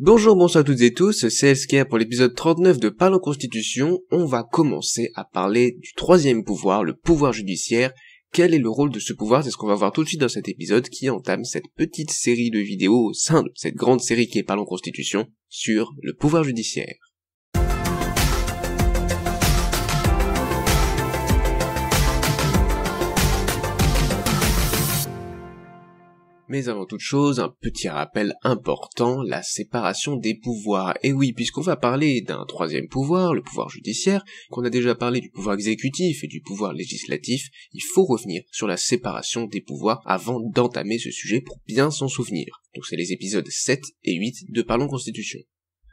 Bonjour, bonsoir à toutes et tous, c'est Elsker pour l'épisode 39 de Parlons Constitution. On va commencer à parler du troisième pouvoir, le pouvoir judiciaire. Quel est le rôle de ce pouvoir? C'est ce qu'on va voir tout de suite dans cet épisode qui entame cette petite série de vidéos au sein de cette grande série qui est Parlons Constitution sur le pouvoir judiciaire. Mais avant toute chose, un petit rappel important, la séparation des pouvoirs. Et oui, puisqu'on va parler d'un troisième pouvoir, le pouvoir judiciaire, qu'on a déjà parlé du pouvoir exécutif et du pouvoir législatif, il faut revenir sur la séparation des pouvoirs avant d'entamer ce sujet pour bien s'en souvenir. Donc c'est les épisodes 7 et 8 de Parlons Constitution.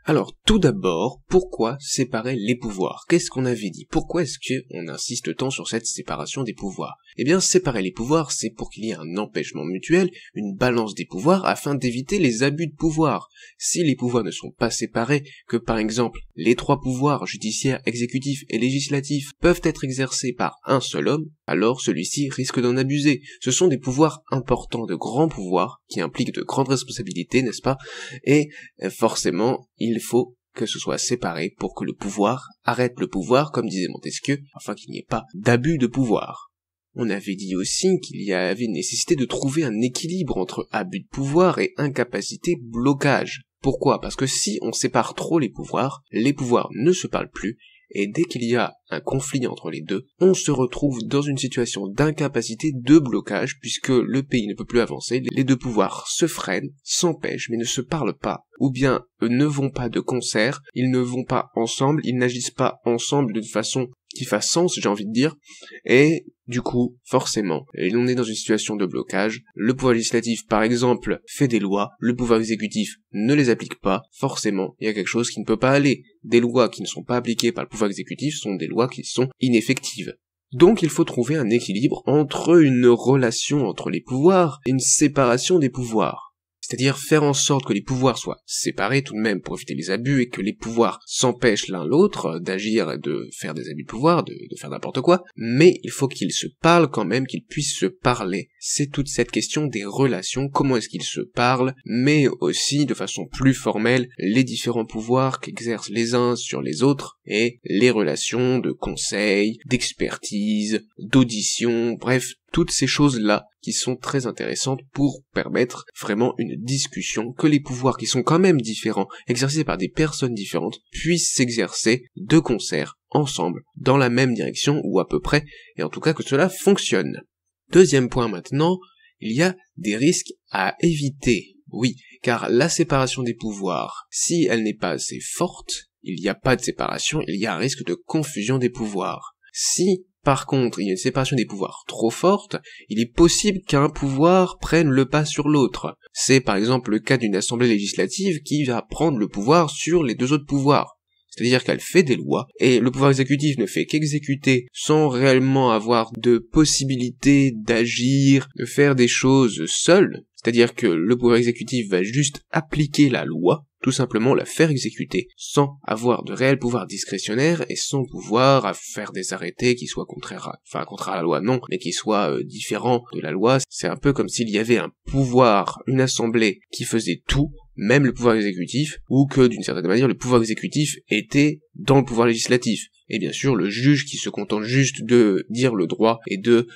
Alors, tout d'abord, pourquoi séparer les pouvoirs? Qu'est-ce qu'on avait dit? Pourquoi est-ce qu'on insiste tant sur cette séparation des pouvoirs? Eh bien, séparer les pouvoirs, c'est pour qu'il y ait un empêchement mutuel, une balance des pouvoirs, afin d'éviter les abus de pouvoir. Si les pouvoirs ne sont pas séparés, que par exemple, les trois pouvoirs, judiciaire, exécutif et législatif, peuvent être exercés par un seul homme, alors celui-ci risque d'en abuser. Ce sont des pouvoirs importants, de grands pouvoirs, qui impliquent de grandes responsabilités, n'est-ce pas? Et forcément, il faut que ce soit séparé pour que le pouvoir arrête le pouvoir, comme disait Montesquieu, afin qu'il n'y ait pas d'abus de pouvoir. On avait dit aussi qu'il y avait une nécessité de trouver un équilibre entre abus de pouvoir et incapacité blocage. Pourquoi? Parce que si on sépare trop les pouvoirs ne se parlent plus, et dès qu'il y a un conflit entre les deux, on se retrouve dans une situation d'incapacité de blocage, puisque le pays ne peut plus avancer, les deux pouvoirs se freinent, s'empêchent, mais ne se parlent pas, ou bien ne vont pas de concert, ils ne vont pas ensemble, ils n'agissent pas ensemble d'une façon qui fasse sens, j'ai envie de dire, et du coup, forcément, on est dans une situation de blocage, le pouvoir législatif, par exemple, fait des lois, le pouvoir exécutif ne les applique pas, forcément, il y a quelque chose qui ne peut pas aller. Des lois qui ne sont pas appliquées par le pouvoir exécutif sont des lois qui sont ineffectives. Donc il faut trouver un équilibre entre une relation entre les pouvoirs et une séparation des pouvoirs. C'est-à-dire faire en sorte que les pouvoirs soient séparés tout de même pour éviter les abus et que les pouvoirs s'empêchent l'un l'autre d'agir et de faire des abus de pouvoir, de faire n'importe quoi, mais il faut qu'ils se parlent quand même, qu'ils puissent se parler. C'est toute cette question des relations, comment est-ce qu'ils se parlent, mais aussi de façon plus formelle, les différents pouvoirs qu'exercent les uns sur les autres et les relations de conseil, d'expertise, d'audition, bref, toutes ces choses-là qui sont très intéressantes pour permettre vraiment une discussion, que les pouvoirs qui sont quand même différents, exercés par des personnes différentes, puissent s'exercer de concert, ensemble, dans la même direction, ou à peu près, et en tout cas que cela fonctionne. Deuxième point maintenant, il y a des risques à éviter. Oui, car la séparation des pouvoirs, si elle n'est pas assez forte, il n'y a pas de séparation, il y a un risque de confusion des pouvoirs. Si par contre, il y a une séparation des pouvoirs trop forte, il est possible qu'un pouvoir prenne le pas sur l'autre. C'est par exemple le cas d'une assemblée législative qui va prendre le pouvoir sur les deux autres pouvoirs. C'est-à-dire qu'elle fait des lois, et le pouvoir exécutif ne fait qu'exécuter sans réellement avoir de possibilité d'agir, de faire des choses seul. C'est-à-dire que le pouvoir exécutif va juste appliquer la loi, tout simplement la faire exécuter, sans avoir de réel pouvoir discrétionnaire et sans pouvoir à faire des arrêtés qui soient contraires à la loi non, mais qui soient différents de la loi. C'est un peu comme s'il y avait un pouvoir, une assemblée qui faisait tout, même le pouvoir exécutif, ou que d'une certaine manière le pouvoir exécutif était dans le pouvoir législatif. Et bien sûr le juge qui se contente juste de dire le droit et de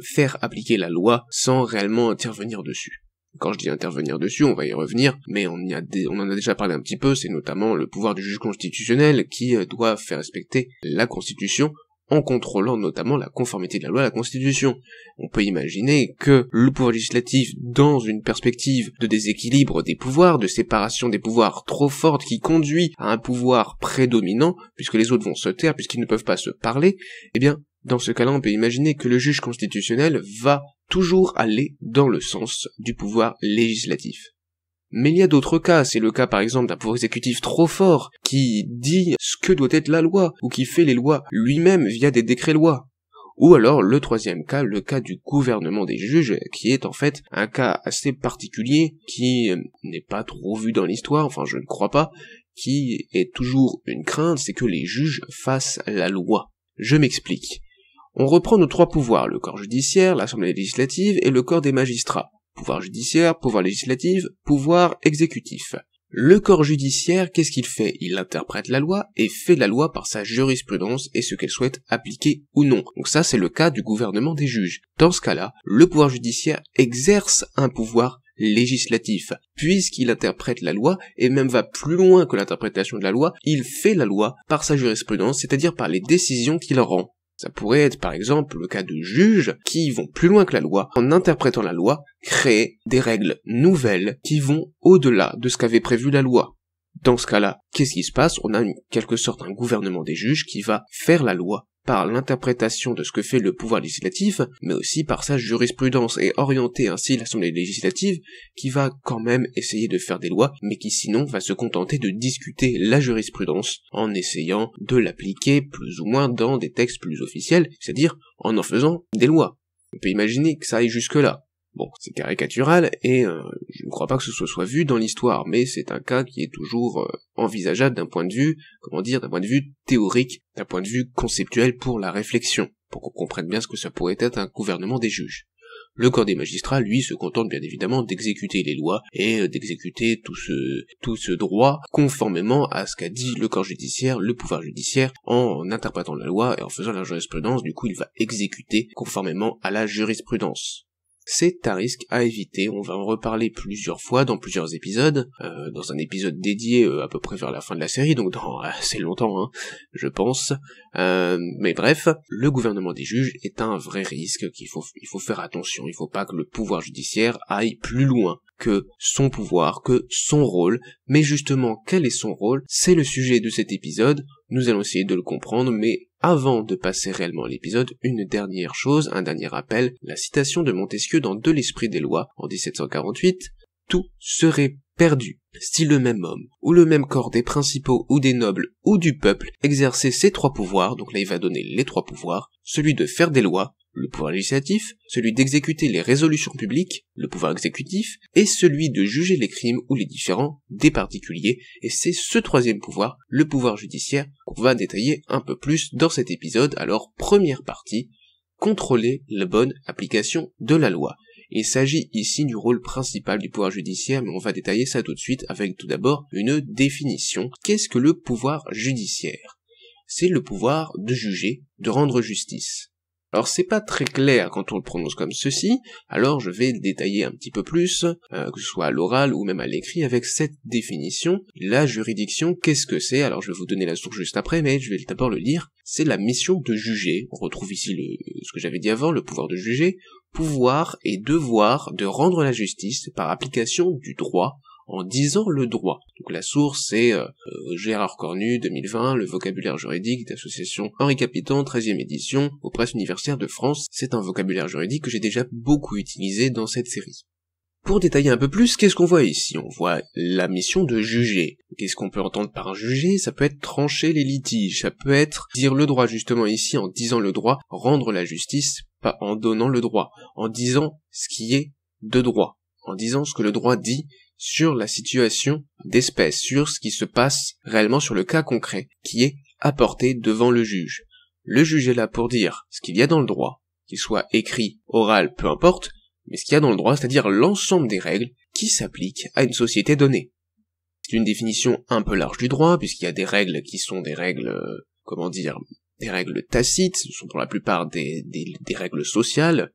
faire appliquer la loi sans réellement intervenir dessus. Quand je dis intervenir dessus, on va y revenir, mais on en a déjà parlé un petit peu, c'est notamment le pouvoir du juge constitutionnel qui doit faire respecter la Constitution en contrôlant notamment la conformité de la loi à la Constitution. On peut imaginer que le pouvoir législatif, dans une perspective de déséquilibre des pouvoirs, de séparation des pouvoirs trop forte qui conduit à un pouvoir prédominant, puisque les autres vont se taire, puisqu'ils ne peuvent pas se parler, eh bien, dans ce cas-là, on peut imaginer que le juge constitutionnel va toujours aller dans le sens du pouvoir législatif. Mais il y a d'autres cas, c'est le cas par exemple d'un pouvoir exécutif trop fort, qui dit ce que doit être la loi, ou qui fait les lois lui-même via des décrets-lois. Ou alors le troisième cas, le cas du gouvernement des juges, qui est en fait un cas assez particulier, qui n'est pas trop vu dans l'histoire, enfin je ne crois pas, qui est toujours une crainte, c'est que les juges fassent la loi. Je m'explique. On reprend nos trois pouvoirs, le corps judiciaire, l'assemblée législative et le corps des magistrats. Pouvoir judiciaire, pouvoir législatif, pouvoir exécutif. Le corps judiciaire, qu'est-ce qu'il fait? Il interprète la loi et fait la loi par sa jurisprudence et ce qu'elle souhaite appliquer ou non. Donc ça, c'est le cas du gouvernement des juges. Dans ce cas-là, le pouvoir judiciaire exerce un pouvoir législatif, puisqu'il interprète la loi, et même va plus loin que l'interprétation de la loi, il fait la loi par sa jurisprudence, c'est-à-dire par les décisions qu'il rend. Ça pourrait être par exemple le cas de juges qui vont plus loin que la loi, en interprétant la loi, créer des règles nouvelles qui vont au-delà de ce qu'avait prévu la loi. Dans ce cas-là, qu'est-ce qui se passe? On a en quelque sorte un gouvernement des juges qui va faire la loi par l'interprétation de ce que fait le pouvoir législatif, mais aussi par sa jurisprudence, et orienter ainsi l'Assemblée législative, qui va quand même essayer de faire des lois, mais qui sinon va se contenter de discuter la jurisprudence, en essayant de l'appliquer plus ou moins dans des textes plus officiels, c'est-à-dire en faisant des lois. On peut imaginer que ça aille jusque-là. Bon, c'est caricatural, et je ne crois pas que ce soit vu dans l'histoire, mais c'est un cas qui est toujours envisageable d'un point de vue, d'un point de vue théorique, d'un point de vue conceptuel pour la réflexion, pour qu'on comprenne bien ce que ça pourrait être un gouvernement des juges. Le corps des magistrats, lui, se contente bien évidemment d'exécuter les lois, et d'exécuter tout ce droit conformément à ce qu'a dit le corps judiciaire, le pouvoir judiciaire, en interprétant la loi et en faisant la jurisprudence. Du coup, il va exécuter conformément à la jurisprudence. C'est un risque à éviter, on va en reparler plusieurs fois dans plusieurs épisodes, dans un épisode dédié à peu près vers la fin de la série, donc dans assez longtemps, je pense. Mais bref, le gouvernement des juges est un vrai risque il faut faire attention, il faut pas que le pouvoir judiciaire aille plus loin que son pouvoir, que son rôle. Mais justement, quel est son rôle? C'est le sujet de cet épisode, nous allons essayer de le comprendre, mais avant de passer réellement à l'épisode, une dernière chose, un dernier rappel, la citation de Montesquieu dans De l'esprit des lois, en 1748, « Tout serait perdu, si le même homme, ou le même corps des principaux ou des nobles ou du peuple exerçait ces trois pouvoirs », donc là il va donner les trois pouvoirs, celui de faire des lois, le pouvoir législatif, celui d'exécuter les résolutions publiques, le pouvoir exécutif, et celui de juger les crimes ou les différends des particuliers, et c'est ce troisième pouvoir, le pouvoir judiciaire, qu'on va détailler un peu plus dans cet épisode. Alors, première partie, contrôler la bonne application de la loi. Il s'agit ici du rôle principal du pouvoir judiciaire, mais on va détailler ça tout de suite avec tout d'abord une définition. Qu'est-ce que le pouvoir judiciaire? C'est le pouvoir de juger, de rendre justice. Alors c'est pas très clair quand on le prononce comme ceci, alors je vais le détailler un petit peu plus, que ce soit à l'oral ou même à l'écrit, avec cette définition. La juridiction, qu'est-ce que c'est? Alors je vais vous donner la source juste après, mais je vais d'abord le lire. C'est la mission de juger. On retrouve ici ce que j'avais dit avant, le pouvoir de juger, pouvoir et devoir de rendre la justice par application du droit, en disant le droit. Donc la source c'est Gérard Cornu, 2020, le vocabulaire juridique d'association Henri Capiton, 13e édition, aux presses universitaires de France. C'est un vocabulaire juridique que j'ai déjà beaucoup utilisé dans cette série. Pour détailler un peu plus, qu'est-ce qu'on voit ici? On voit la mission de juger. Qu'est-ce qu'on peut entendre par juger? Ça peut être trancher les litiges, ça peut être dire le droit, justement ici, en disant le droit, rendre la justice, pas en donnant le droit, en disant ce qui est de droit, en disant ce que le droit dit sur la situation d'espèce, sur ce qui se passe réellement sur le cas concret, qui est apporté devant le juge. Le juge est là pour dire ce qu'il y a dans le droit, qu'il soit écrit, oral, peu importe, mais ce qu'il y a dans le droit, c'est-à-dire l'ensemble des règles qui s'appliquent à une société donnée. C'est une définition un peu large du droit, puisqu'il y a des règles qui sont des règles, des règles tacites, ce sont pour la plupart des règles sociales,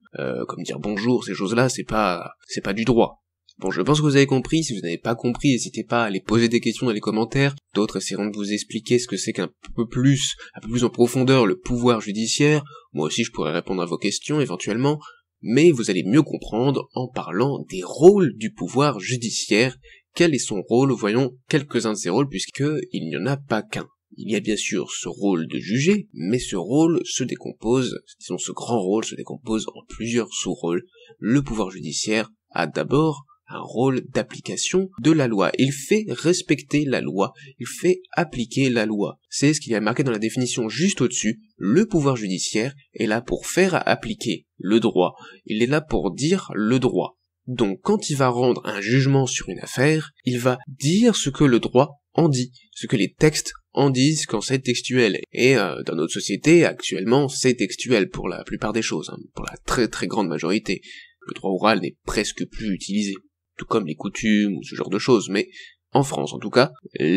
comme dire bonjour, ces choses-là, c'est pas du droit. Bon, je pense que vous avez compris. Si vous n'avez pas compris, n'hésitez pas à aller poser des questions dans les commentaires. D'autres essaieront de vous expliquer ce que c'est un peu plus en profondeur le pouvoir judiciaire. Moi aussi, je pourrais répondre à vos questions éventuellement, mais vous allez mieux comprendre en parlant des rôles du pouvoir judiciaire. Quel est son rôle? Voyons quelques-uns de ses rôles, puisqu'il n'y en a pas qu'un. Il y a bien sûr ce rôle de juger, mais ce rôle se décompose, disons ce grand rôle se décompose en plusieurs sous-rôles. Le pouvoir judiciaire a d'abord un rôle d'application de la loi. Il fait respecter la loi, il fait appliquer la loi. C'est ce qu'il y a marqué dans la définition juste au-dessus. Le pouvoir judiciaire est là pour faire appliquer le droit. Il est là pour dire le droit. Donc quand il va rendre un jugement sur une affaire, il va dire ce que le droit en dit, ce que les textes en disent quand c'est textuel. Et dans notre société, actuellement, c'est textuel pour la plupart des choses, pour la très très grande majorité. Le droit oral n'est presque plus utilisé, tout comme les coutumes ou ce genre de choses, mais en France en tout cas,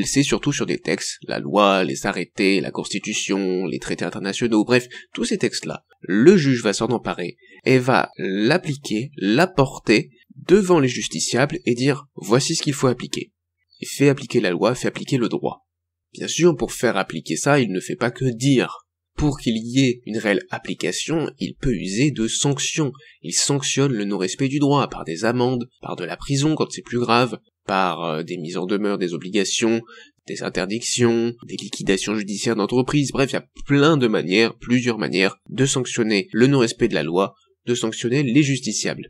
c'est surtout sur des textes, la loi, les arrêtés, la constitution, les traités internationaux, bref, tous ces textes-là. Le juge va s'en emparer et va l'appliquer, l'apporter devant les justiciables et dire « voici ce qu'il faut appliquer ». Il fait appliquer la loi, fait appliquer le droit. Bien sûr, pour faire appliquer ça, il ne fait pas que dire. Pour qu'il y ait une réelle application, il peut user de sanctions. Il sanctionne le non-respect du droit par des amendes, par de la prison quand c'est plus grave, par des mises en demeure des obligations, des interdictions, des liquidations judiciaires d'entreprise. Bref, il y a plein de manières, plusieurs manières de sanctionner le non-respect de la loi, de sanctionner les justiciables.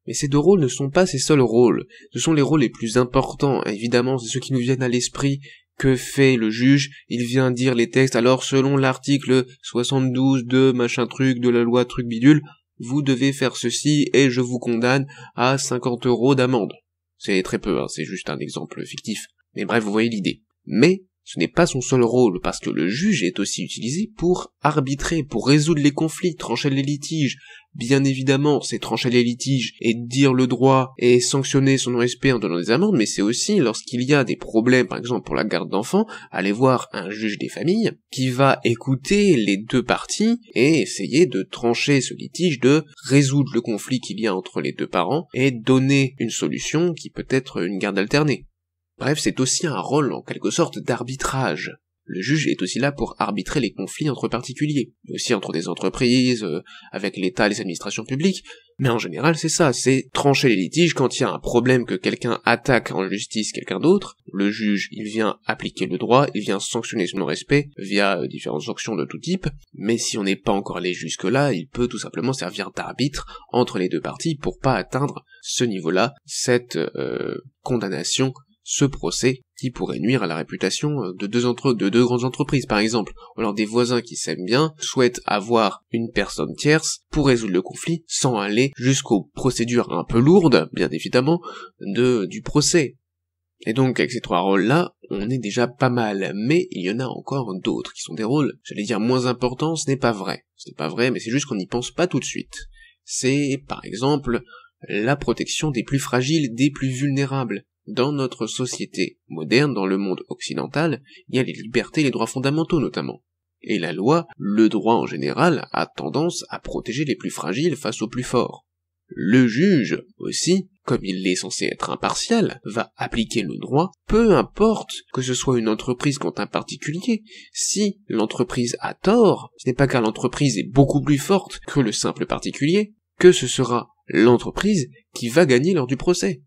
Mais ces deux rôles ne sont pas ses seuls rôles. Ce sont les rôles les plus importants. Évidemment, c'est ceux qui nous viennent à l'esprit. Que fait le juge? Il vient dire les textes, alors selon l'article 72 de machin truc de la loi truc bidule, vous devez faire ceci et je vous condamne à 50 € d'amende. C'est très peu, hein, c'est juste un exemple fictif. Mais bref, vous voyez l'idée. Mais ce n'est pas son seul rôle, parce que le juge est aussi utilisé pour arbitrer, pour résoudre les conflits, trancher les litiges. Bien évidemment, c'est trancher les litiges et dire le droit et sanctionner son non-respect en donnant des amendes, mais c'est aussi lorsqu'il y a des problèmes, par exemple pour la garde d'enfants, aller voir un juge des familles qui va écouter les deux parties et essayer de trancher ce litige, de résoudre le conflit qu'il y a entre les deux parents et donner une solution qui peut être une garde alternée. Bref, c'est aussi un rôle en quelque sorte d'arbitrage. Le juge est aussi là pour arbitrer les conflits entre particuliers, mais aussi entre des entreprises, avec l'État et les administrations publiques, mais en général c'est ça, c'est trancher les litiges quand il y a un problème que quelqu'un attaque en justice quelqu'un d'autre, le juge il vient appliquer le droit, il vient sanctionner son non-respect via différentes sanctions de tout type, mais si on n'est pas encore allé jusque-là, il peut tout simplement servir d'arbitre entre les deux parties pour pas atteindre ce niveau-là, cette condamnation, ce procès qui pourrait nuire à la réputation de deux grandes entreprises par exemple, ou alors des voisins qui s'aiment bien souhaitent avoir une personne tierce pour résoudre le conflit sans aller jusqu'aux procédures un peu lourdes, bien évidemment, du procès. Et donc avec ces trois rôles-là, on est déjà pas mal, mais il y en a encore d'autres qui sont des rôles, j'allais dire moins importants, ce n'est pas vrai, mais c'est juste qu'on n'y pense pas tout de suite. C'est par exemple la protection des plus fragiles, des plus vulnérables. Dans notre société moderne, dans le monde occidental, il y a les libertés et les droits fondamentaux notamment. Et la loi, le droit en général, a tendance à protéger les plus fragiles face aux plus forts. Le juge, aussi, comme il est censé être impartial, va appliquer le droit, peu importe que ce soit une entreprise contre un particulier. Si l'entreprise a tort, ce n'est pas car l'entreprise est beaucoup plus forte que le simple particulier, que ce sera l'entreprise qui va gagner lors du procès.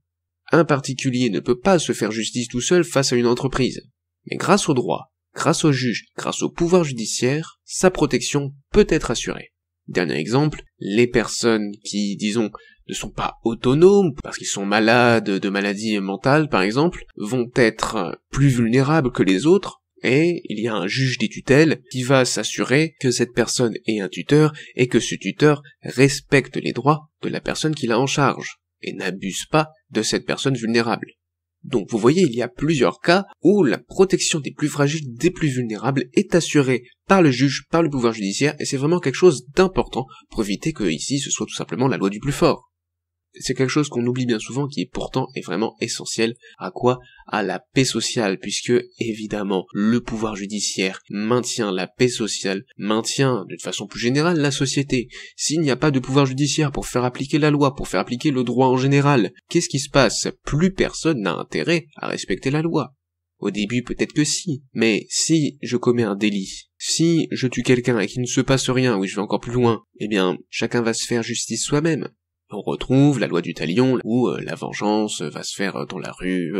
Un particulier ne peut pas se faire justice tout seul face à une entreprise. Mais grâce au droit, grâce au juge, grâce au pouvoir judiciaire, sa protection peut être assurée. Dernier exemple, les personnes qui, disons, ne sont pas autonomes, parce qu'ils sont malades de maladies mentales par exemple, vont être plus vulnérables que les autres, et il y a un juge des tutelles qui va s'assurer que cette personne ait un tuteur, et que ce tuteur respecte les droits de la personne qui l'a en charge, et n'abuse pas de cette personne vulnérable. Donc vous voyez, il y a plusieurs cas où la protection des plus fragiles, des plus vulnérables est assurée par le juge, par le pouvoir judiciaire, et c'est vraiment quelque chose d'important pour éviter que ici ce soit tout simplement la loi du plus fort. C'est quelque chose qu'on oublie bien souvent qui est pourtant est vraiment essentiel. À quoi? À la paix sociale, puisque évidemment le pouvoir judiciaire maintient la paix sociale, maintient d'une façon plus générale la société. S'il n'y a pas de pouvoir judiciaire pour faire appliquer la loi, pour faire appliquer le droit en général, qu'est-ce qui se passe? Plus personne n'a intérêt à respecter la loi. Au début peut-être que si, mais si je commets un délit, si je tue quelqu'un et qu'il ne se passe rien, oui je vais encore plus loin, eh bien chacun va se faire justice soi-même. On retrouve la loi du talion, où la vengeance va se faire dans la rue,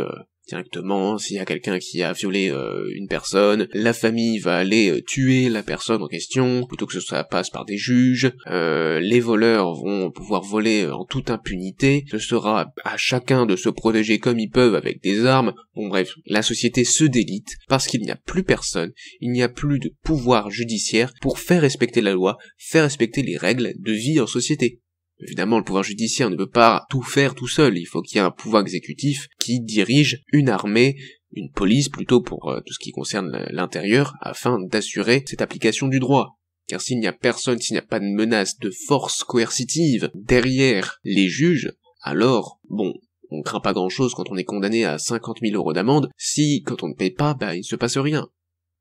directement. S'il y a quelqu'un qui a violé une personne, la famille va aller tuer la personne en question, plutôt que ça passe par des juges. Les voleurs vont pouvoir voler en toute impunité. Ce sera à chacun de se protéger comme ils peuvent avec des armes. Bon bref, la société se délite, parce qu'il n'y a plus personne, il n'y a plus de pouvoir judiciaire pour faire respecter la loi, faire respecter les règles de vie en société. Évidemment, le pouvoir judiciaire ne peut pas tout faire tout seul, il faut qu'il y ait un pouvoir exécutif qui dirige une armée, une police plutôt pour tout ce qui concerne l'intérieur, afin d'assurer cette application du droit. Car s'il n'y a personne, s'il n'y a pas de menace de force coercitive derrière les juges, alors, bon, on craint pas grand chose quand on est condamné à 50 000 € d'amende, si quand on ne paye pas, il ne se passe rien.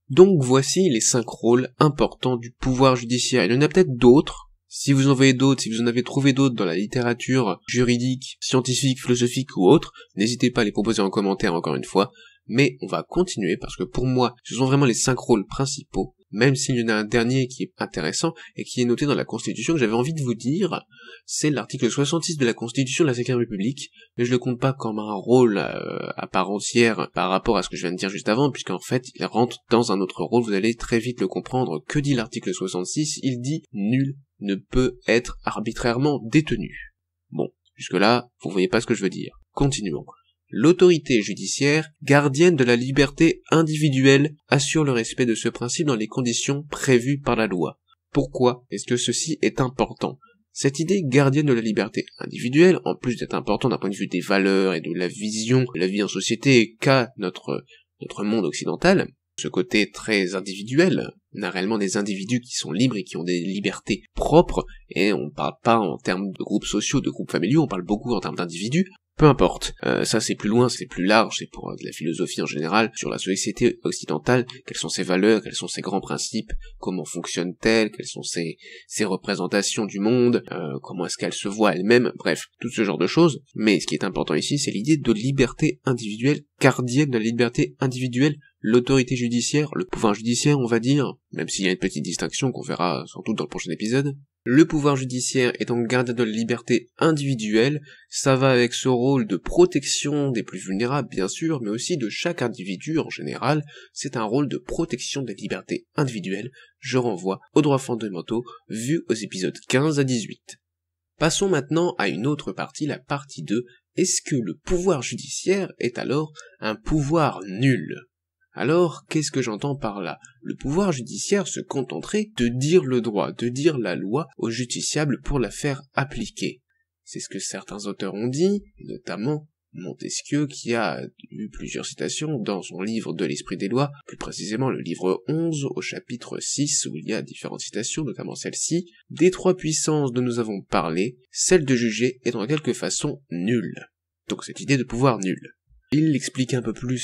Donc voici les 5 rôles importants du pouvoir judiciaire. Il y en a peut-être d'autres. Si vous en voyez d'autres, si vous en avez trouvé d'autres dans la littérature juridique, scientifique, philosophique ou autre, n'hésitez pas à les proposer en commentaire encore une fois. Mais on va continuer parce que pour moi, ce sont vraiment les 5 rôles principaux, même s'il y en a un dernier qui est intéressant et qui est noté dans la Constitution que j'avais envie de vous dire, c'est l'article 66 de la Constitution de la 5e République, mais je le compte pas comme un rôle à part entière par rapport à ce que je viens de dire juste avant, puisqu'en fait, il rentre dans un autre rôle, vous allez très vite le comprendre. Que dit l'article 66 ? Il dit « Nul ne peut être arbitrairement détenu ». Bon, jusque-là, vous voyez pas ce que je veux dire. Continuons. L'autorité judiciaire, gardienne de la liberté individuelle, assure le respect de ce principe dans les conditions prévues par la loi. Pourquoi est-ce que ceci est important ? Cette idée gardienne de la liberté individuelle, en plus d'être important d'un point de vue des valeurs et de la vision de la vie en société qu'a notre monde occidental, ce côté très individuel, on a réellement des individus qui sont libres et qui ont des libertés propres, et on parle pas en termes de groupes sociaux, de groupes familiaux, on parle beaucoup en termes d'individus. Peu importe, ça c'est plus loin, c'est plus large, c'est pour de la philosophie en général, sur la société occidentale, quelles sont ses valeurs, quels sont ses grands principes, comment fonctionne-t-elle, quelles sont ses représentations du monde, comment est-ce qu'elle se voit elle-même, bref, tout ce genre de choses. Mais ce qui est important ici, c'est l'idée de liberté individuelle, gardienne de la liberté individuelle, l'autorité judiciaire, le pouvoir judiciaire on va dire, même s'il y a une petite distinction qu'on verra sans doute dans le prochain épisode. Le pouvoir judiciaire étant gardien de la liberté individuelle, ça va avec ce rôle de protection des plus vulnérables bien sûr, mais aussi de chaque individu en général, c'est un rôle de protection des libertés individuelles, je renvoie aux droits fondamentaux vus aux épisodes 15 à 18. Passons maintenant à une autre partie, la partie 2, est-ce que le pouvoir judiciaire est alors un pouvoir nul ? Alors, qu'est-ce que j'entends par là ? Le pouvoir judiciaire se contenterait de dire le droit, de dire la loi aux justiciables pour la faire appliquer. C'est ce que certains auteurs ont dit, notamment Montesquieu qui a eu plusieurs citations dans son livre de l'Esprit des lois, plus précisément le livre 11 au chapitre 6 où il y a différentes citations, notamment celle-ci. Des 3 puissances dont nous avons parlé, celle de juger est en quelque façon nulle. Donc cette idée de pouvoir nul. Il l'explique un peu plus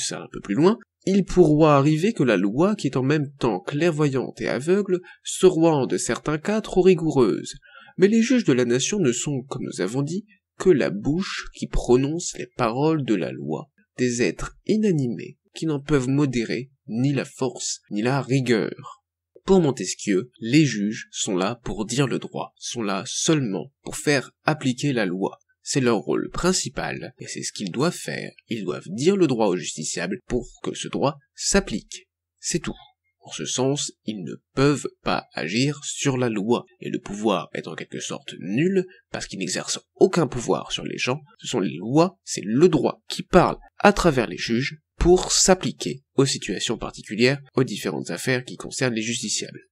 loin. Il pourra arriver que la loi, qui est en même temps clairvoyante et aveugle, se rende de certains cas trop rigoureuse. Mais les juges de la nation ne sont, comme nous avons dit, que la bouche qui prononce les paroles de la loi, des êtres inanimés qui n'en peuvent modérer ni la force ni la rigueur. Pour Montesquieu, les juges sont là pour dire le droit, sont là seulement pour faire appliquer la loi. C'est leur rôle principal, et c'est ce qu'ils doivent faire. Ils doivent dire le droit aux justiciables pour que ce droit s'applique. C'est tout. En ce sens, ils ne peuvent pas agir sur la loi, et le pouvoir est en quelque sorte nul, parce qu'ils n'exercent aucun pouvoir sur les gens. Ce sont les lois, c'est le droit qui parle à travers les juges pour s'appliquer aux situations particulières, aux différentes affaires qui concernent les justiciables.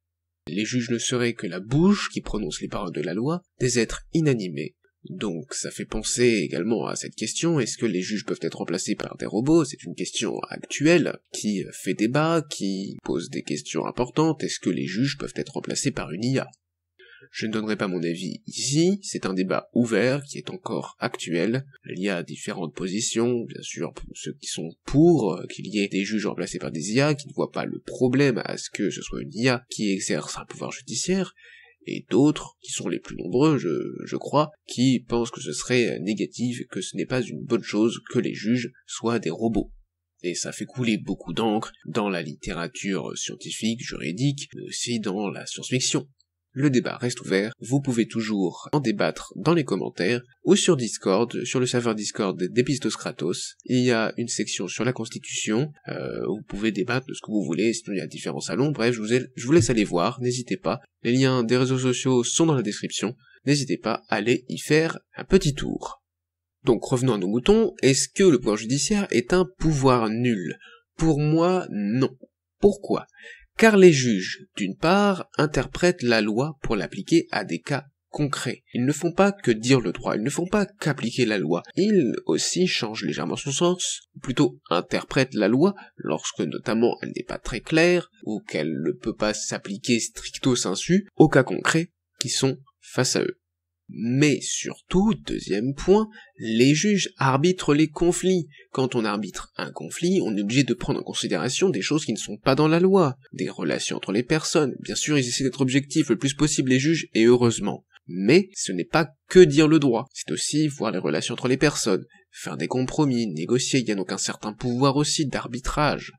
Les juges ne seraient que la bouche qui prononce les paroles de la loi, des êtres inanimés. Donc ça fait penser également à cette question, est-ce que les juges peuvent être remplacés par des robots ? C'est une question actuelle qui fait débat, qui pose des questions importantes, est-ce que les juges peuvent être remplacés par une IA ? Je ne donnerai pas mon avis ici, c'est un débat ouvert qui est encore actuel, il y a différentes positions, bien sûr ceux qui sont pour qu'il y ait des juges remplacés par des IA, qui ne voient pas le problème à ce que ce soit une IA qui exerce un pouvoir judiciaire, et d'autres, qui sont les plus nombreux, je crois, qui pensent que ce serait négatif, que ce n'est pas une bonne chose que les juges soient des robots. Et ça fait couler beaucoup d'encre dans la littérature scientifique, juridique, mais aussi dans la science-fiction. Le débat reste ouvert, vous pouvez toujours en débattre dans les commentaires, ou sur Discord, sur le serveur Discord d'Epistos Kratos. Il y a une section sur la Constitution, où vous pouvez débattre de ce que vous voulez, sinon il y a différents salons, bref, je vous laisse aller voir, n'hésitez pas. Les liens des réseaux sociaux sont dans la description, n'hésitez pas à aller y faire un petit tour. Donc revenons à nos moutons, est-ce que le pouvoir judiciaire est un pouvoir nul ? Pour moi, non. Pourquoi ? Car les juges, d'une part, interprètent la loi pour l'appliquer à des cas concrets. Ils ne font pas que dire le droit, ils ne font pas qu'appliquer la loi. Ils aussi changent légèrement son sens, ou plutôt interprètent la loi lorsque notamment elle n'est pas très claire, ou qu'elle ne peut pas s'appliquer stricto sensu aux cas concrets qui sont face à eux. Mais surtout, deuxième point, les juges arbitrent les conflits. Quand on arbitre un conflit, on est obligé de prendre en considération des choses qui ne sont pas dans la loi, des relations entre les personnes. Bien sûr, ils essaient d'être objectifs le plus possible, les juges, et heureusement. Mais ce n'est pas que dire le droit, c'est aussi voir les relations entre les personnes, faire des compromis, négocier, il y a donc un certain pouvoir aussi d'arbitrage.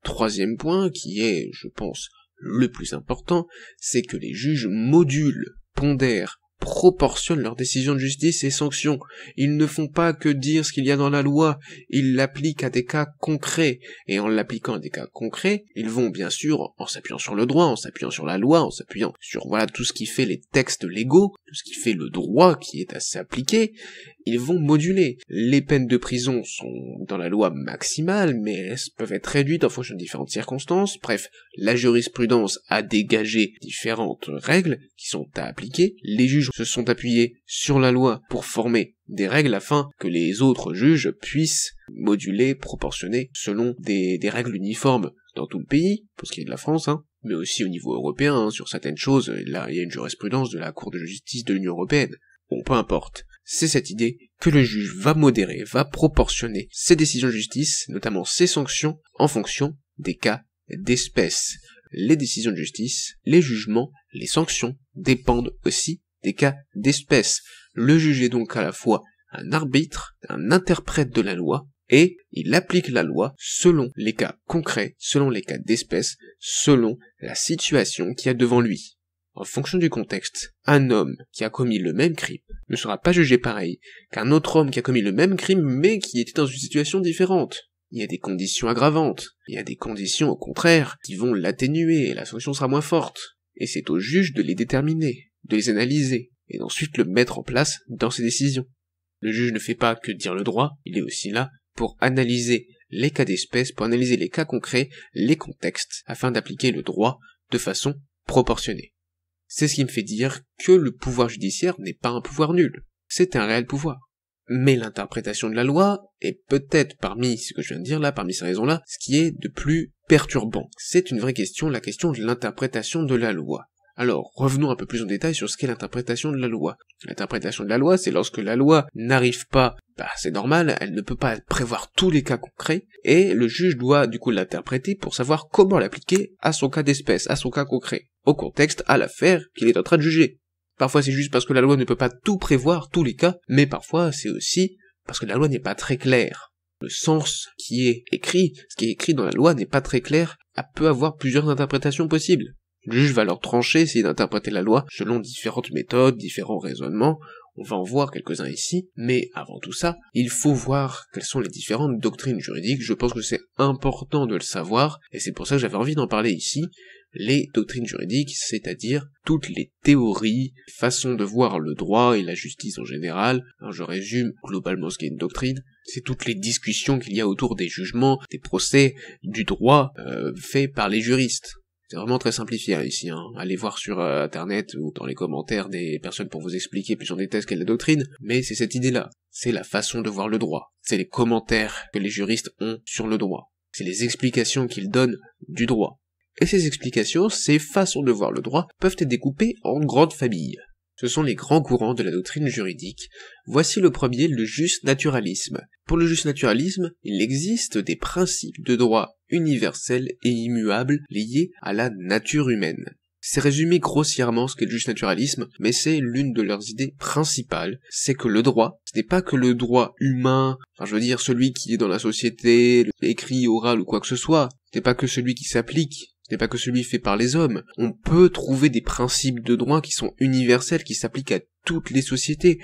Troisième point, qui est, je pense, le plus important, c'est que les juges modulent, pondèrent, proportionnent leurs décisions de justice et sanctions. Ils ne font pas que dire ce qu'il y a dans la loi, ils l'appliquent à des cas concrets, et en l'appliquant à des cas concrets, ils vont bien sûr, en s'appuyant sur le droit, en s'appuyant sur la loi, en s'appuyant sur voilà tout ce qui fait les textes légaux, tout ce qui fait le droit qui est à s'appliquer, ils vont moduler. Les peines de prison sont dans la loi maximale, mais elles peuvent être réduites en fonction de différentes circonstances. Bref, la jurisprudence a dégagé différentes règles qui sont à appliquer. Les juges se sont appuyés sur la loi pour former des règles afin que les autres juges puissent moduler, proportionner selon des règles uniformes dans tout le pays, pour ce qui est de la France, mais aussi au niveau européen, sur certaines choses. Là, il y a une jurisprudence de la Cour de justice de l'Union européenne. Bon, peu importe. C'est cette idée que le juge va modérer, va proportionner ses décisions de justice, notamment ses sanctions, en fonction des cas d'espèce. Les décisions de justice, les jugements, les sanctions dépendent aussi des cas d'espèce. Le juge est donc à la fois un arbitre, un interprète de la loi, et il applique la loi selon les cas concrets, selon les cas d'espèce, selon la situation qu'il y a devant lui. En fonction du contexte, un homme qui a commis le même crime ne sera pas jugé pareil qu'un autre homme qui a commis le même crime mais qui était dans une situation différente. Il y a des conditions aggravantes, il y a des conditions au contraire qui vont l'atténuer et la sanction sera moins forte. Et c'est au juge de les déterminer, de les analyser, et d'ensuite le mettre en place dans ses décisions. Le juge ne fait pas que dire le droit, il est aussi là pour analyser les cas d'espèce, pour analyser les cas concrets, les contextes, afin d'appliquer le droit de façon proportionnée. C'est ce qui me fait dire que le pouvoir judiciaire n'est pas un pouvoir nul, c'est un réel pouvoir. Mais l'interprétation de la loi est peut-être parmi ce que je viens de dire là, parmi ces raisons-là, ce qui est de plus perturbant. C'est une vraie question, la question de l'interprétation de la loi. Alors, revenons un peu plus en détail sur ce qu'est l'interprétation de la loi. L'interprétation de la loi, c'est lorsque la loi n'arrive pas, c'est normal, elle ne peut pas prévoir tous les cas concrets, et le juge doit du coup l'interpréter pour savoir comment l'appliquer à son cas d'espèce, à son cas concret, au contexte, à l'affaire qu'il est en train de juger. Parfois c'est juste parce que la loi ne peut pas tout prévoir, tous les cas, mais parfois c'est aussi parce que la loi n'est pas très claire. Le sens qui est écrit, ce qui est écrit dans la loi n'est pas très clair, peut avoir plusieurs interprétations possibles. Le juge va leur trancher, essayer d'interpréter la loi selon différentes méthodes, différents raisonnements, on va en voir quelques-uns ici, mais avant tout ça, il faut voir quelles sont les différentes doctrines juridiques, je pense que c'est important de le savoir, et c'est pour ça que j'avais envie d'en parler ici, les doctrines juridiques, c'est-à-dire toutes les théories, façons de voir le droit et la justice en général, je résume globalement ce qu'est une doctrine, c'est toutes les discussions qu'il y a autour des jugements, des procès, du droit, faits par les juristes. C'est vraiment très simplifié ici, allez voir sur internet ou dans les commentaires des personnes pour vous expliquer plus en détail ce qu'est la doctrine, mais c'est cette idée-là, c'est la façon de voir le droit, c'est les commentaires que les juristes ont sur le droit, c'est les explications qu'ils donnent du droit. Et ces explications, ces façons de voir le droit, peuvent être découpées en grandes familles. Ce sont les grands courants de la doctrine juridique. Voici le premier, le justnaturalisme. Pour le justnaturalisme, il existe des principes de droit universels et immuables liés à la nature humaine. C'est résumé grossièrement ce qu'est le justnaturalisme, mais c'est l'une de leurs idées principales, c'est que le droit, ce n'est pas que le droit humain, celui qui est dans la société, écrit, oral ou quoi que ce soit, ce n'est pas que celui qui s'applique, ce n'est pas que celui fait par les hommes. On peut trouver des principes de droit qui sont universels, qui s'appliquent à toutes les sociétés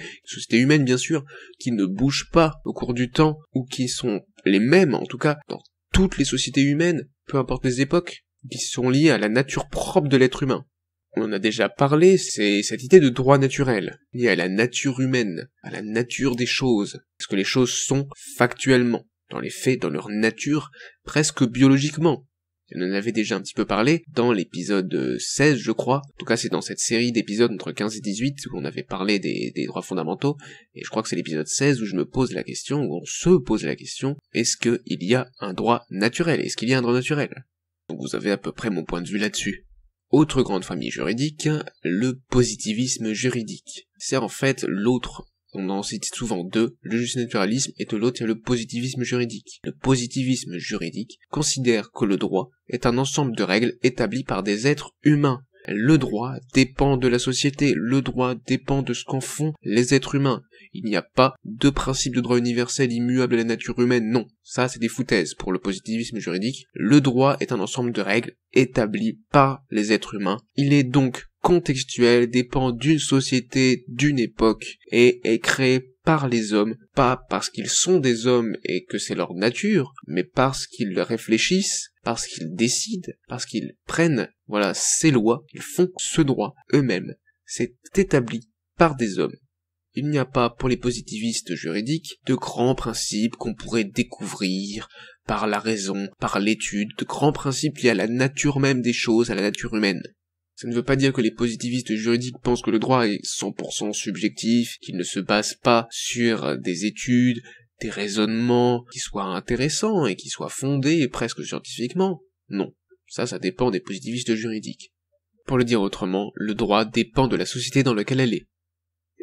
humaines bien sûr, qui ne bougent pas au cours du temps, ou qui sont les mêmes en tout cas dans toutes les sociétés humaines, peu importe les époques, qui sont liées à la nature propre de l'être humain. On en a déjà parlé, c'est cette idée de droit naturel, lié à la nature humaine, à la nature des choses, ce que les choses sont factuellement, dans les faits, dans leur nature, presque biologiquement. On en avait déjà un petit peu parlé dans l'épisode 16, je crois. En tout cas, c'est dans cette série d'épisodes entre 15 et 18 où on avait parlé des droits fondamentaux. Et je crois que c'est l'épisode 16 où je me pose la question, où on se pose la question, est-ce qu'il y a un droit naturel? Est-ce qu'il y a un droit naturel? Donc vous avez à peu près mon point de vue là-dessus. Autre grande famille juridique, le positivisme juridique. C'est en fait l'autre, on en cite souvent deux, le justnaturalisme et de l'autre il y a le positivisme juridique. Le positivisme juridique considère que le droit est un ensemble de règles établies par des êtres humains. Le droit dépend de la société, le droit dépend de ce qu'en font les êtres humains. Il n'y a pas de principe de droit universel immuable à la nature humaine, non. Ça, c'est des foutaises pour le positivisme juridique. Le droit est un ensemble de règles établies par les êtres humains. Il est donc contextuel, dépend d'une société, d'une époque, et est créé par les hommes, pas parce qu'ils sont des hommes et que c'est leur nature, mais parce qu'ils réfléchissent, parce qu'ils décident, parce qu'ils prennent, ces lois, ils font ce droit eux-mêmes. C'est établi par des hommes. Il n'y a pas, pour les positivistes juridiques, de grands principes qu'on pourrait découvrir par la raison, par l'étude, de grands principes liés à la nature même des choses, à la nature humaine. Ça ne veut pas dire que les positivistes juridiques pensent que le droit est 100% subjectif, qu'il ne se base pas sur des études, des raisonnements qui soient intéressants et qui soient fondés presque scientifiquement. Non, ça dépend des positivistes juridiques. Pour le dire autrement, le droit dépend de la société dans laquelle elle est.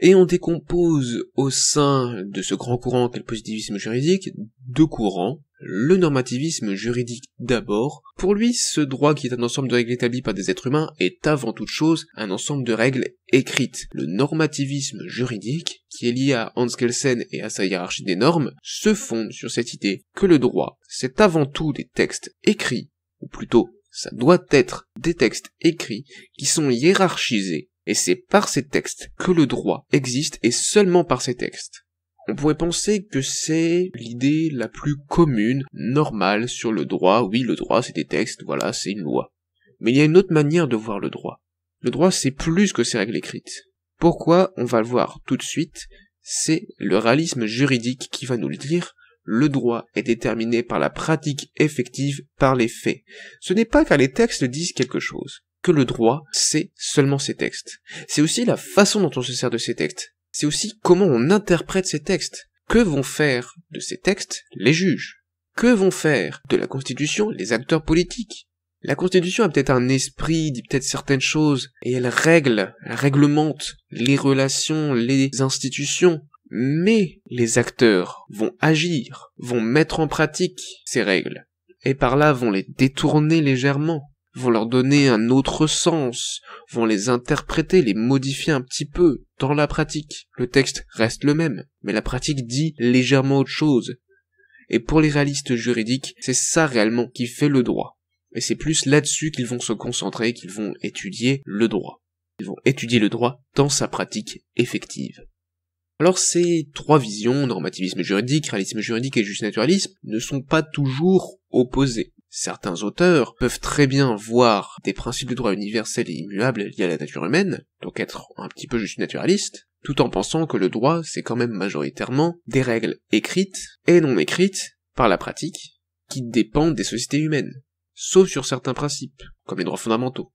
Et on décompose au sein de ce grand courant qu'est le positivisme juridique deux courants. Le normativisme juridique d'abord. Pour lui, ce droit qui est un ensemble de règles établies par des êtres humains est avant toute chose un ensemble de règles écrites. Le normativisme juridique, qui est lié à Hans Kelsen et à sa hiérarchie des normes, se fonde sur cette idée que le droit, c'est avant tout des textes écrits, ou plutôt, ça doit être des textes écrits qui sont hiérarchisés. Et c'est par ces textes que le droit existe et seulement par ces textes. On pourrait penser que c'est l'idée la plus commune, normale sur le droit. Oui, le droit c'est des textes, c'est une loi. Mais il y a une autre manière de voir le droit. Le droit c'est plus que ces règles écrites. Pourquoi? On va le voir tout de suite. C'est le réalisme juridique qui va nous le dire. Le droit est déterminé par la pratique effective, par les faits. Ce n'est pas car les textes disent quelque chose que le droit, c'est seulement ces textes. C'est aussi la façon dont on se sert de ces textes. C'est aussi comment on interprète ces textes. Que vont faire de ces textes les juges? Que vont faire de la Constitution les acteurs politiques? La Constitution a peut-être un esprit, dit peut-être certaines choses, et elle réglemente les relations, les institutions, mais les acteurs vont agir, vont mettre en pratique ces règles, et par là vont les détourner légèrement, vont leur donner un autre sens, vont les interpréter, les modifier un petit peu dans la pratique. Le texte reste le même, mais la pratique dit légèrement autre chose. Et pour les réalistes juridiques, c'est ça réellement qui fait le droit. Et c'est plus là-dessus qu'ils vont se concentrer, qu'ils vont étudier le droit. Ils vont étudier le droit dans sa pratique effective. Alors ces trois visions, normativisme juridique, réalisme juridique et justnaturalisme, ne sont pas toujours opposées. Certains auteurs peuvent très bien voir des principes de droit universel et immuable liés à la nature humaine, donc être un petit peu justnaturaliste, tout en pensant que le droit, c'est quand même majoritairement des règles écrites et non écrites par la pratique, qui dépendent des sociétés humaines, sauf sur certains principes, comme les droits fondamentaux.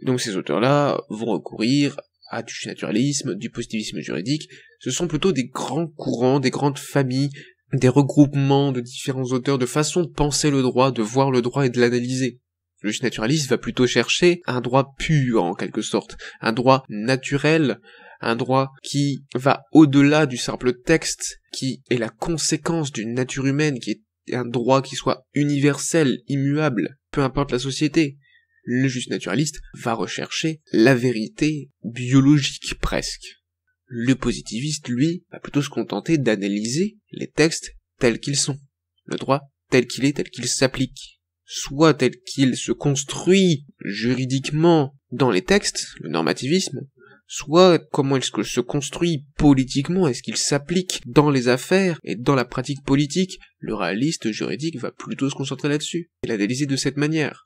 Donc ces auteurs-là vont recourir à du justnaturalisme, du positivisme juridique, ce sont plutôt des grands courants, des grandes familles, des regroupements de différents auteurs, de façons de penser le droit, de voir le droit et de l'analyser. Le justnaturaliste va plutôt chercher un droit pur, en quelque sorte, un droit naturel, un droit qui va au-delà du simple texte, qui est la conséquence d'une nature humaine, qui est un droit qui soit universel, immuable, peu importe la société. Le justnaturaliste va rechercher la vérité biologique, presque. Le positiviste, lui, va plutôt se contenter d'analyser les textes tels qu'ils sont, le droit tel qu'il est, tel qu'il s'applique, soit tel qu'il se construit juridiquement dans les textes, le normativisme, soit comment est-ce que se construit politiquement, est-ce qu'il s'applique dans les affaires et dans la pratique politique, le réaliste juridique va plutôt se concentrer là-dessus, et l'analyser de cette manière.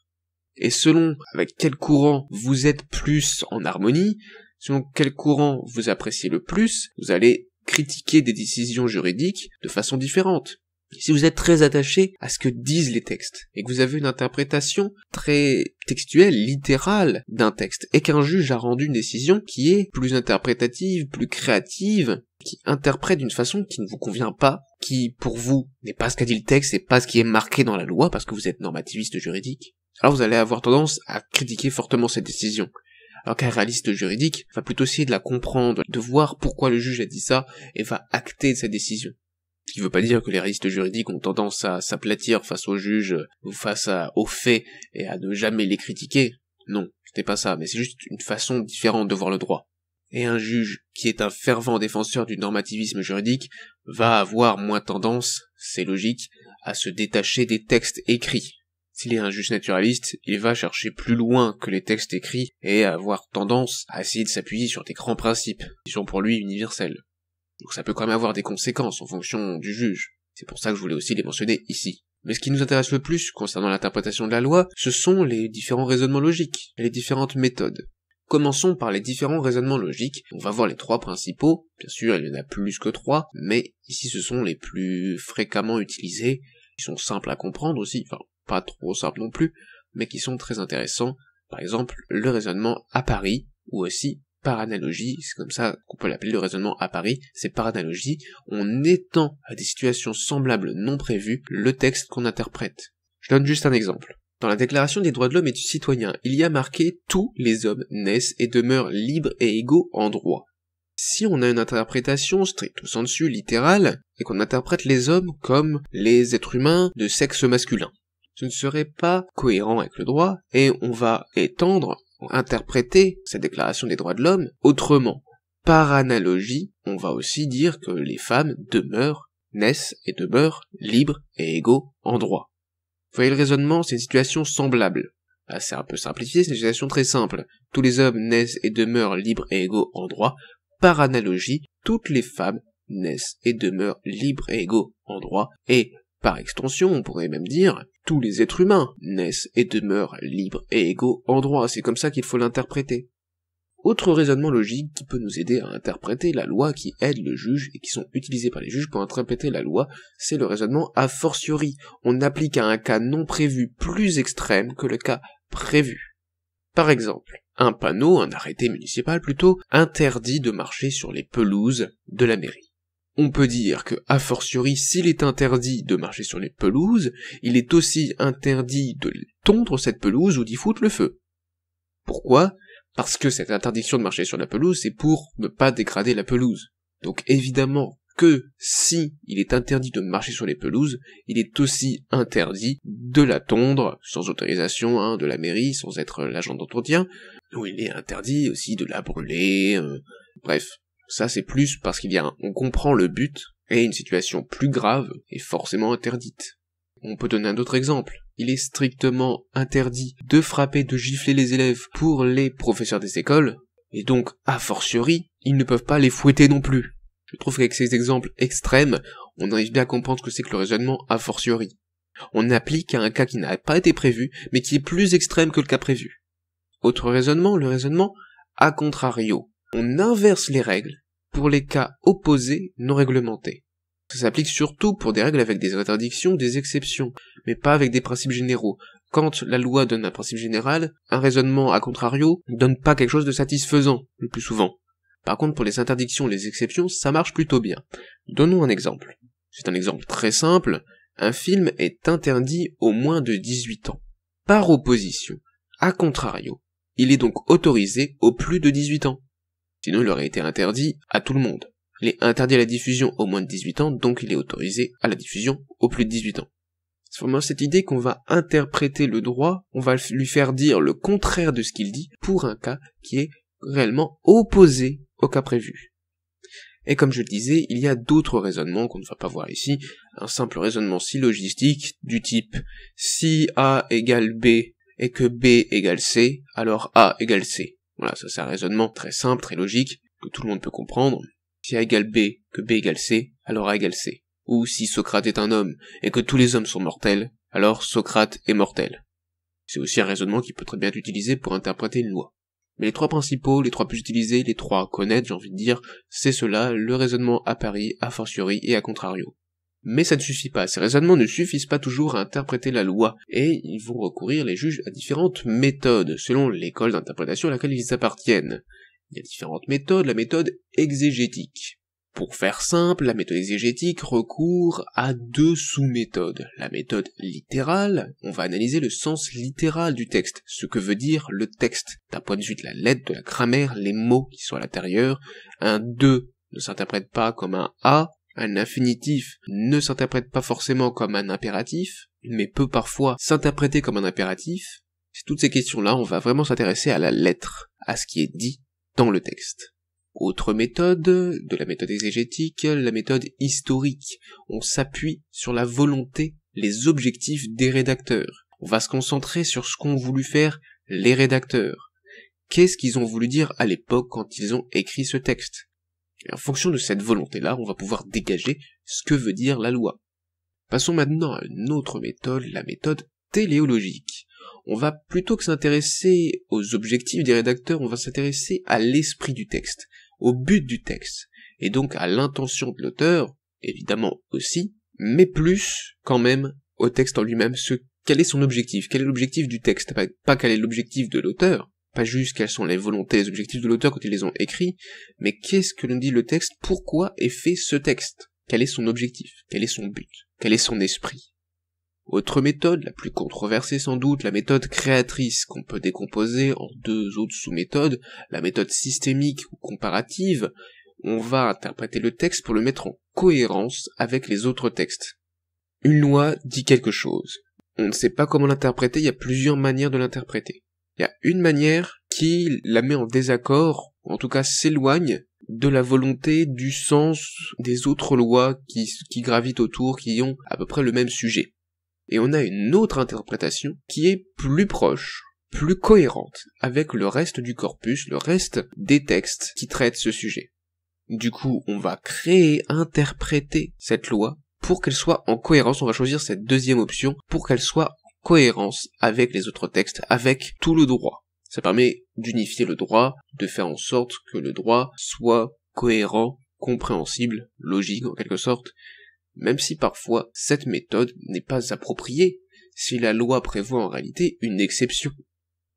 Et selon avec quel courant vous êtes plus en harmonie, selon quel courant vous appréciez le plus, vous allez critiquer des décisions juridiques de façon différente. Si vous êtes très attaché à ce que disent les textes, et que vous avez une interprétation très textuelle, littérale d'un texte, et qu'un juge a rendu une décision qui est plus interprétative, plus créative, qui interprète d'une façon qui ne vous convient pas, qui pour vous n'est pas ce qu'a dit le texte, et pas ce qui est marqué dans la loi, parce que vous êtes normativiste juridique, alors vous allez avoir tendance à critiquer fortement cette décision. Alors qu'un réaliste juridique va plutôt essayer de la comprendre, de voir pourquoi le juge a dit ça, et va acter sa décision. Ce qui veut pas dire que les réalistes juridiques ont tendance à s'aplatir face aux juges, ou face aux faits, et à ne jamais les critiquer. Non, c'était pas ça, mais c'est juste une façon différente de voir le droit. Et un juge qui est un fervent défenseur du normativisme juridique va avoir moins tendance, c'est logique, à se détacher des textes écrits. S'il est un juge naturaliste, il va chercher plus loin que les textes écrits et avoir tendance à essayer de s'appuyer sur des grands principes, qui sont pour lui universels. Donc ça peut quand même avoir des conséquences en fonction du juge. C'est pour ça que je voulais aussi les mentionner ici. Mais ce qui nous intéresse le plus concernant l'interprétation de la loi, ce sont les différents raisonnements logiques, et les différentes méthodes. Commençons par les différents raisonnements logiques. On va voir les trois principaux. Bien sûr, il y en a plus que trois, mais ici ce sont les plus fréquemment utilisés. Ils sont simples à comprendre aussi, enfin pas trop simples non plus, mais qui sont très intéressants. Par exemple, le raisonnement à pari, ou aussi par analogie, c'est comme ça qu'on peut l'appeler le raisonnement à pari, c'est par analogie, on étend à des situations semblables non prévues le texte qu'on interprète. Je donne juste un exemple. Dans la Déclaration des droits de l'homme et du citoyen, il y a marqué « Tous les hommes naissent et demeurent libres et égaux en droit ». Si on a une interprétation stricto sensu littérale, et qu'on interprète les hommes comme les êtres humains de sexe masculin, ce ne serait pas cohérent avec le droit, et on va étendre, interpréter cette Déclaration des droits de l'homme autrement. Par analogie, on va aussi dire que les femmes naissent et demeurent libres et égaux en droit. Vous voyez le raisonnement, c'est une situation semblable. Là, c'est un peu simplifié, c'est une situation très simple. Tous les hommes naissent et demeurent libres et égaux en droit. Par analogie, toutes les femmes naissent et demeurent libres et égaux en droit. Et, par extension, on pourrait même dire, tous les êtres humains naissent et demeurent libres et égaux en droit. C'est comme ça qu'il faut l'interpréter. Autre raisonnement logique qui peut nous aider à interpréter la loi, qui aide le juge et qui sont utilisés par les juges pour interpréter la loi, c'est le raisonnement a fortiori. On applique à un cas non prévu plus extrême que le cas prévu. Par exemple, un panneau, un arrêté municipal plutôt, interdit de marcher sur les pelouses de la mairie. On peut dire que, a fortiori, s'il est interdit de marcher sur les pelouses, il est aussi interdit de tondre cette pelouse ou d'y foutre le feu. Pourquoi ? Parce que cette interdiction de marcher sur la pelouse, c'est pour ne pas dégrader la pelouse. Donc évidemment que si il est interdit de marcher sur les pelouses, il est aussi interdit de la tondre, sans autorisation de la mairie, sans être l'agent d'entretien, ou il est interdit aussi de la brûler, bref. Ça c'est plus parce on comprend le but, et une situation plus grave est forcément interdite. On peut donner un autre exemple. Il est strictement interdit de frapper, de gifler les élèves pour les professeurs des écoles, et donc, a fortiori, ils ne peuvent pas les fouetter non plus. Je trouve qu'avec ces exemples extrêmes, on arrive bien à comprendre ce que c'est que le raisonnement a fortiori. On applique à un cas qui n'a pas été prévu, mais qui est plus extrême que le cas prévu. Autre raisonnement, le raisonnement a contrario. On inverse les règles pour les cas opposés non réglementés. Ça s'applique surtout pour des règles avec des interdictions, des exceptions, mais pas avec des principes généraux. Quand la loi donne un principe général, un raisonnement à contrario ne donne pas quelque chose de satisfaisant, le plus souvent. Par contre, pour les interdictions et les exceptions, ça marche plutôt bien. Donnons un exemple. C'est un exemple très simple. Un film est interdit aux moins de 18 ans. Par opposition, à contrario, il est donc autorisé aux plus de 18 ans. Sinon, il aurait été interdit à tout le monde. Il est interdit à la diffusion aux moins de 18 ans, donc il est autorisé à la diffusion aux plus de 18 ans. C'est vraiment cette idée qu'on va interpréter le droit, on va lui faire dire le contraire de ce qu'il dit pour un cas qui est réellement opposé au cas prévu. Et comme je le disais, il y a d'autres raisonnements qu'on ne va pas voir ici, un simple raisonnement syllogistique du type si A égale B et que B égale C, alors A égale C. Voilà, ça c'est un raisonnement très simple, très logique, que tout le monde peut comprendre. Si A égale B, que B égale C, alors A égale C. Ou si Socrate est un homme, et que tous les hommes sont mortels, alors Socrate est mortel. C'est aussi un raisonnement qui peut très bien être utilisé pour interpréter une loi. Mais les trois principaux, les trois plus utilisés, les trois à connaître, j'ai envie de dire, c'est cela, le raisonnement a pari, a fortiori et a contrario. Mais ça ne suffit pas, ces raisonnements ne suffisent pas toujours à interpréter la loi, et ils vont recourir les juges à différentes méthodes, selon l'école d'interprétation à laquelle ils appartiennent. Il y a différentes méthodes, la méthode exégétique. Pour faire simple, la méthode exégétique recourt à deux sous-méthodes. La méthode littérale, on va analyser le sens littéral du texte, ce que veut dire le texte, d'un point de vue de la lettre, de la grammaire, les mots qui sont à l'intérieur. Un de ne s'interprète pas comme un a, un infinitif ne s'interprète pas forcément comme un impératif, mais peut parfois s'interpréter comme un impératif. C'est toutes ces questions-là, on va vraiment s'intéresser à la lettre, à ce qui est dit dans le texte. Autre méthode, de la méthode exégétique, la méthode historique. On s'appuie sur la volonté, les objectifs des rédacteurs. On va se concentrer sur ce qu'ont voulu faire les rédacteurs. Qu'est-ce qu'ils ont voulu dire à l'époque quand ils ont écrit ce texte? Et en fonction de cette volonté-là, on va pouvoir dégager ce que veut dire la loi. Passons maintenant à une autre méthode, la méthode téléologique. On va plutôt que s'intéresser aux objectifs des rédacteurs, on va s'intéresser à l'esprit du texte, au but du texte, et donc à l'intention de l'auteur, évidemment aussi, mais plus quand même au texte en lui-même, quel est son objectif, quel est l'objectif du texte, pas quel est l'objectif de l'auteur, pas juste quelles sont les volontés, les objectifs de l'auteur quand ils les ont écrits, mais qu'est-ce que nous dit le texte, pourquoi est fait ce texte, quel est son objectif, quel est son but, quel est son esprit. Autre méthode, la plus controversée sans doute, la méthode créatrice, qu'on peut décomposer en deux autres sous-méthodes, la méthode systémique ou comparative. On va interpréter le texte pour le mettre en cohérence avec les autres textes. Une loi dit quelque chose. On ne sait pas comment l'interpréter, il y a plusieurs manières de l'interpréter. Il y a une manière qui la met en désaccord, ou en tout cas s'éloigne de la volonté, du sens des autres lois qui gravitent autour, qui ont à peu près le même sujet. Et on a une autre interprétation qui est plus proche, plus cohérente avec le reste du corpus, le reste des textes qui traitent ce sujet. Du coup, on va interpréter cette loi pour qu'elle soit en cohérence, on va choisir cette deuxième option pour qu'elle soit en cohérence avec les autres textes, avec tout le droit. Ça permet d'unifier le droit, de faire en sorte que le droit soit cohérent, compréhensible, logique en quelque sorte, même si parfois cette méthode n'est pas appropriée, si la loi prévoit en réalité une exception.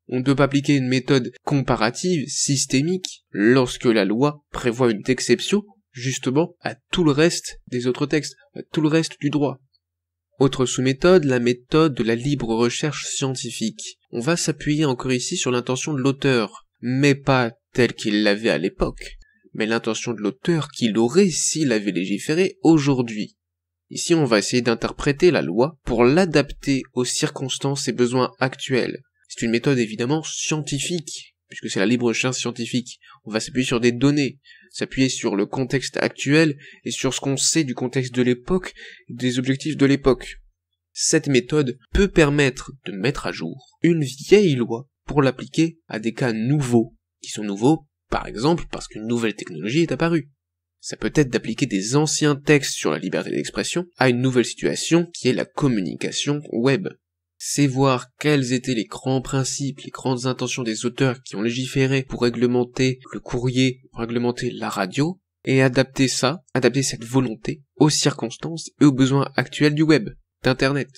On ne peut pas appliquer une méthode comparative, systémique, lorsque la loi prévoit une exception, justement, à tout le reste des autres textes, à tout le reste du droit. Autre sous-méthode, la méthode de la libre recherche scientifique. On va s'appuyer encore ici sur l'intention de l'auteur, mais pas telle qu'il l'avait à l'époque, mais l'intention de l'auteur qu'il aurait s'il avait légiféré aujourd'hui. Ici, on va essayer d'interpréter la loi pour l'adapter aux circonstances et besoins actuels. C'est une méthode évidemment scientifique, puisque c'est la libre recherche scientifique. On va s'appuyer sur des données, s'appuyer sur le contexte actuel et sur ce qu'on sait du contexte de l'époque, des objectifs de l'époque. Cette méthode peut permettre de mettre à jour une vieille loi pour l'appliquer à des cas nouveaux, qui sont nouveaux, par exemple, parce qu'une nouvelle technologie est apparue. Ça peut être d'appliquer des anciens textes sur la liberté d'expression à une nouvelle situation qui est la communication web. C'est voir quels étaient les grands principes, les grandes intentions des auteurs qui ont légiféré pour réglementer le courrier, pour réglementer la radio, et adapter cette volonté aux circonstances et aux besoins actuels du web, d'internet.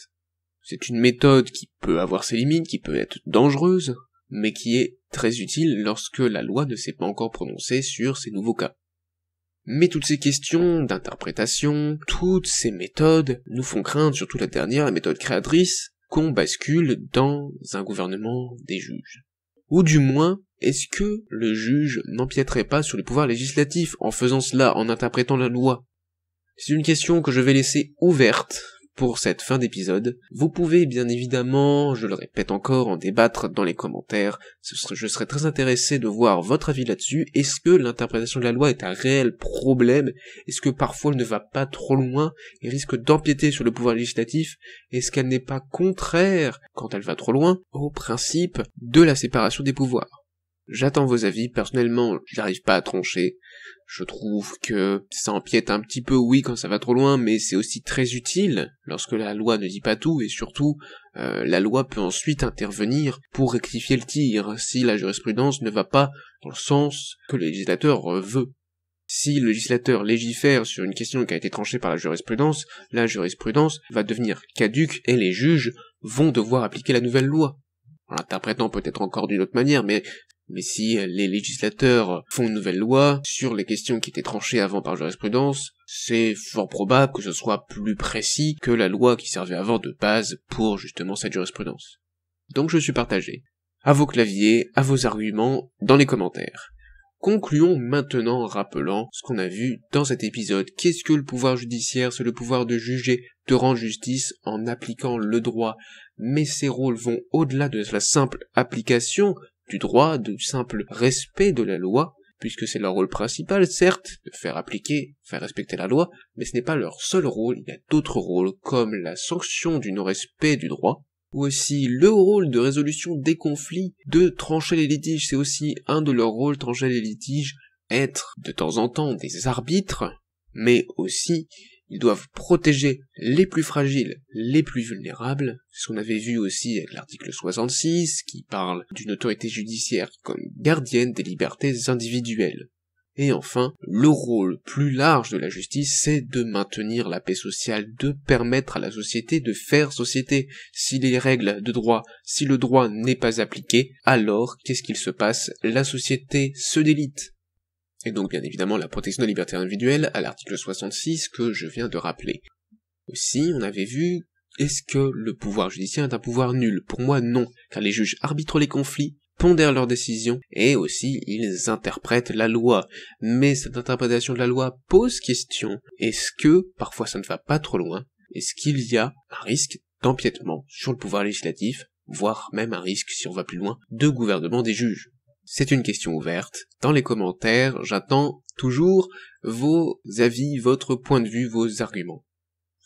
C'est une méthode qui peut avoir ses limites, qui peut être dangereuse, mais qui est très utile lorsque la loi ne s'est pas encore prononcée sur ces nouveaux cas. Mais toutes ces questions d'interprétation, toutes ces méthodes nous font craindre, surtout la dernière, la méthode créatrice, qu'on bascule dans un gouvernement des juges. Ou du moins, est-ce que le juge n'empiéterait pas sur les pouvoirs législatifs en faisant cela, en interprétant la loi? C'est une question que je vais laisser ouverte pour cette fin d'épisode. Vous pouvez bien évidemment, je le répète encore, en débattre dans les commentaires. Je serais très intéressé de voir votre avis là-dessus. Est-ce que l'interprétation de la loi est un réel problème? Est-ce que parfois elle ne va pas trop loin et risque d'empiéter sur le pouvoir législatif? Est-ce qu'elle n'est pas contraire, quand elle va trop loin, au principe de la séparation des pouvoirs? J'attends vos avis, personnellement, j'arrive pas à trancher. Je trouve que ça empiète un petit peu, oui, quand ça va trop loin, mais c'est aussi très utile lorsque la loi ne dit pas tout, et surtout, la loi peut ensuite intervenir pour rectifier le tir, si la jurisprudence ne va pas dans le sens que le législateur veut. Si le législateur légifère sur une question qui a été tranchée par la jurisprudence va devenir caduque, et les juges vont devoir appliquer la nouvelle loi. En l'interprétant peut-être encore d'une autre manière, mais Mais si les législateurs font une nouvelle loi sur les questions qui étaient tranchées avant par jurisprudence, c'est fort probable que ce soit plus précis que la loi qui servait avant de base pour justement cette jurisprudence. Donc je suis partagé. À vos claviers, à vos arguments, dans les commentaires. Concluons maintenant en rappelant ce qu'on a vu dans cet épisode. Qu'est-ce que le pouvoir judiciaire? C'est le pouvoir de juger, de rendre justice en appliquant le droit. Mais ces rôles vont au-delà de la simple application du droit, du simple respect de la loi, puisque c'est leur rôle principal, certes, de faire appliquer, faire respecter la loi, mais ce n'est pas leur seul rôle, il y a d'autres rôles, comme la sanction du non-respect du droit, ou aussi le rôle de résolution des conflits, de trancher les litiges, c'est aussi un de leurs rôles, trancher les litiges, être de temps en temps des arbitres, mais aussi ils doivent protéger les plus fragiles, les plus vulnérables, ce qu'on avait vu aussi avec l'article 66, qui parle d'une autorité judiciaire comme gardienne des libertés individuelles. Et enfin, le rôle plus large de la justice, c'est de maintenir la paix sociale, de permettre à la société de faire société. Si les règles de droit, si le droit n'est pas appliqué, alors qu'est-ce qu'il se passe? La société se délite. Et donc bien évidemment la protection des libertés individuelles à l'article 66 que je viens de rappeler. Aussi, on avait vu, est-ce que le pouvoir judiciaire est un pouvoir nul? Pour moi non, car les juges arbitrent les conflits, pondèrent leurs décisions, et aussi ils interprètent la loi. Mais cette interprétation de la loi pose question. Est-ce que, parfois ça ne va pas trop loin, est-ce qu'il y a un risque d'empiètement sur le pouvoir législatif, voire même un risque, si on va plus loin, de gouvernement des juges? C'est une question ouverte. Dans les commentaires, j'attends toujours vos avis, votre point de vue, vos arguments.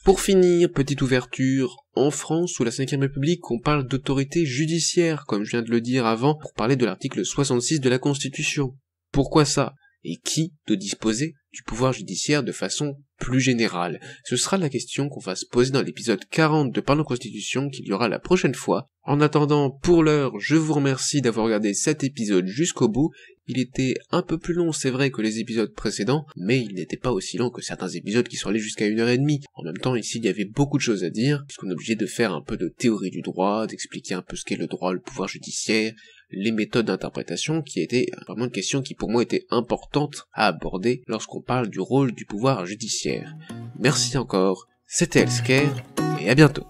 Pour finir, petite ouverture, en France, sous la Ve République, on parle d'autorité judiciaire, comme je viens de le dire avant, pour parler de l'article 66 de la Constitution. Pourquoi ça? Et qui doit disposer du pouvoir judiciaire de façon plus générale? Ce sera la question qu'on va se poser dans l'épisode 40 de Parlons Constitution qu'il y aura la prochaine fois. En attendant, pour l'heure, je vous remercie d'avoir regardé cet épisode jusqu'au bout. Il était un peu plus long, c'est vrai, que les épisodes précédents, mais il n'était pas aussi long que certains épisodes qui sont allés jusqu'à 1h30. En même temps, ici, il y avait beaucoup de choses à dire, puisqu'on est obligé de faire un peu de théorie du droit, d'expliquer un peu ce qu'est le droit, le pouvoir judiciaire, les méthodes d'interprétation, qui étaient vraiment une question qui pour moi était importante à aborder lorsqu'on parle du rôle du pouvoir judiciaire. Merci encore, c'était Healthcare, et à bientôt.